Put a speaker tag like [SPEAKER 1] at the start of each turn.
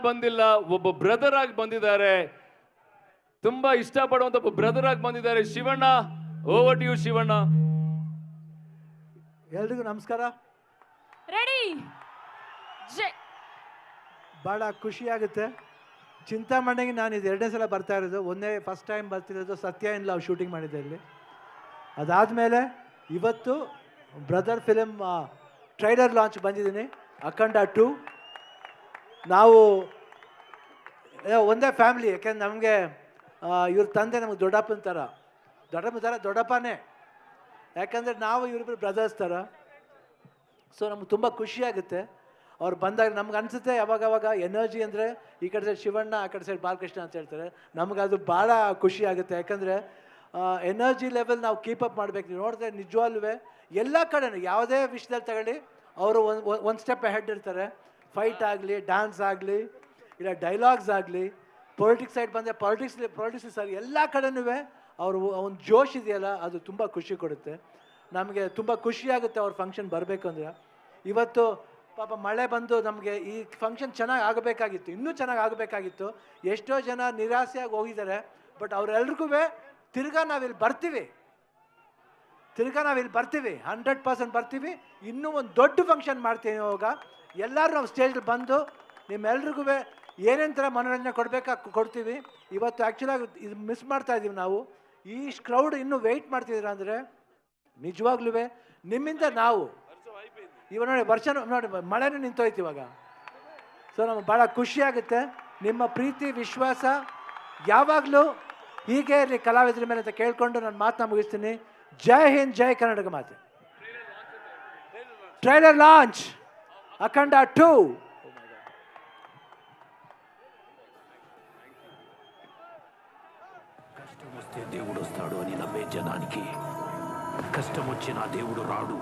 [SPEAKER 1] ಬಂದಿಲ್ಲ, ಒಬ್ಬ ಬ್ರದರ್ ಆಗಿ ಬಂದಿದ್ದಾರೆ. ತುಂಬಾ ಇಷ್ಟಪಡುವಂತ ಒಬ್ಬ ಬ್ರದರ್ ಆಗಿ ಬಂದಿದ್ದಾರೆ. Shivanna, over to you Shivanna.
[SPEAKER 2] ಎಲ್ರಿಗೂ ನಮಸ್ಕಾರ.
[SPEAKER 3] ರೆಡಿ.
[SPEAKER 2] ಭಾಳ ಖುಷಿಯಾಗುತ್ತೆ. ಚಿಂತಾಮಣಿಗೆ ನಾನು ಇದು 2ನೇ ಸಲ ಬರ್ತಾ ಇರೋದು. ಫಸ್ಟ್ ಟೈಮ್ ಬರ್ತಿರೋದು ಸತ್ಯ ಇನ್ ಲವ್ ಶೂಟಿಂಗ್ ಮಾಡಿದ್ದೆ ಇಲ್ಲಿ. ಅದಾದಮೇಲೆ ಇವತ್ತು ಬ್ರದರ್ ಫಿಲಮ್ ಟ್ರೈಲರ್ ಲಾಂಚ್ ಬಂದಿದ್ದೀನಿ, ಅಖಂಡ 2. ನಾವು ಒಂದೇ ಫ್ಯಾಮ್ಲಿ. ಯಾಕೆಂದ್ರೆ ನಮಗೆ ಇವ್ರ ತಂದೆ ನಮಗೆ ದೊಡ್ಡಪ್ಪನ ಥರ ದೊಡ್ಡಪ್ಪನೇ. ಯಾಕಂದರೆ ನಾವು ಇವರಿಬ್ಬರು ಬ್ರದರ್ಸ್ ಥರ. ಸೊ ನಮ್ಗೆ ತುಂಬ ಖುಷಿಯಾಗುತ್ತೆ ಅವ್ರು ಬಂದಾಗ. ನಮ್ಗೆ ಅನಿಸುತ್ತೆ ಯಾವಾಗವಾಗ ಎನರ್ಜಿ ಅಂದರೆ ಈ ಕಡೆ ಸೈಡ್ ಶಿವಣ್ಣ, ಆ ಕಡೆ ಸೈಡ್ ಬಾಲಕೃಷ್ಣ ಅಂತ ಹೇಳ್ತಾರೆ. ನಮ್ಗೆ ಅದು ಭಾಳ ಖುಷಿ ಆಗುತ್ತೆ. ಯಾಕಂದರೆ ಎನರ್ಜಿ ಲೆವೆಲ್ ನಾವು ಕೀಪಪ್ ಮಾಡಬೇಕು. ನೀವು ನೋಡಿದ್ರೆ ನಿಜವಾಗ್ಲೂ ಎಲ್ಲ ಕಡೆನೂ ಯಾವುದೇ ವಿಷಯದಲ್ಲಿ ತಗೊಳ್ಳಿ ಅವರು ಒಂದು ಸ್ಟೆಪ್ ಹೆಡ್ ಇರ್ತಾರೆ. ಫೈಟ್ ಆಗಲಿ, ಡ್ಯಾನ್ಸ್ ಆಗಲಿ, ಇಲ್ಲ ಡೈಲಾಗ್ಸ್ ಆಗಲಿ, ಪೊಲಿಟಿಕ್ಸ್ ಸೈಡ್ ಬಂದರೆ ಪೊಲಿಟಿಕ್ಸ್ ಸರಿ, ಎಲ್ಲ ಕಡೆನೂ ಅವರು ಒಂದು ಜೋಶ್ ಇದೆಯಲ್ಲ, ಅದು ತುಂಬ ಖುಷಿ ಕೊಡುತ್ತೆ. ನಮಗೆ ತುಂಬ ಖುಷಿಯಾಗುತ್ತೆ ಅವ್ರ ಫಂಕ್ಷನ್ ಬರಬೇಕು ಅಂದರೆ. ಇವತ್ತು ಪಾಪ ಮಳೆ ಬಂದು ನಮಗೆ ಈ ಫಂಕ್ಷನ್ ಚೆನ್ನಾಗಿ ಆಗಬೇಕಾಗಿತ್ತು, ಇನ್ನೂ ಚೆನ್ನಾಗಿ ಆಗಬೇಕಾಗಿತ್ತು. ಎಷ್ಟೋ ಜನ ನಿರಾಸೆಯಾಗಿ ಹೋಗಿದ್ದಾರೆ. ಬಟ್ ಅವರೆಲ್ರಿಗೂ ತಿರ್ಗಾ ನಾವಿಲ್ಲಿ ಬರ್ತೀವಿ, 100% ಬರ್ತೀವಿ. ಇನ್ನೂ ಒಂದು ದೊಡ್ಡ ಫಂಕ್ಷನ್ ಮಾಡ್ತೀವಿ. ಇವಾಗ ಎಲ್ಲರೂ ನಾವು ಸ್ಟೇಜಲ್ಲಿ ಬಂದು ನಿಮ್ಮೆಲ್ರಿಗೂ ಏನೇನು ಥರ ಮನೋರಂಜನೆ ಕೊಡ್ತೀವಿ. ಇವತ್ತು ಆ್ಯಕ್ಚುಲಾಗಿ ಇದು ಮಿಸ್ ಮಾಡ್ತಾ ಇದ್ದೀವಿ ನಾವು. ಈ ಕ್ರೌಡ್ ಇನ್ನೂ ವೆಯ್ಟ್ ಮಾಡ್ತಿದ್ದೀರ ಅಂದರೆ ನಿಜವಾಗ್ಲೂ ನಿಮ್ಮಿಂದ ನಾವು ಇವಾಗ ನೋಡಿ ಮಳೆನೂ ನಿಂತೋಯ್ತು ಇವಾಗ. ಸೊ ನಮಗೆ ಭಾಳ ಖುಷಿಯಾಗುತ್ತೆ. ನಿಮ್ಮ ಪ್ರೀತಿ ವಿಶ್ವಾಸ ಯಾವಾಗಲೂ ಹೀಗೆ ಇರಲಿ ಕಲಾವಿದರ ಮೇಲೆ ಅಂತ ಕೇಳಿಕೊಂಡು ನಾನು ಮಾತನ್ನ ಮುಗಿಸ್ತೀನಿ. ಜೈ ಹಿಂದ್, ಜೈ ಕರ್ನಾಟಕ ಮಾತೆ. ಟ್ರೈಲರ್ ಲಾಂಚ್ అఖండ 2.
[SPEAKER 4] కష్టం వస్తే దేవుడు వస్తాడు అని నమ్మే జనానికి కష్టం వచ్చినా దేవుడు రాడు.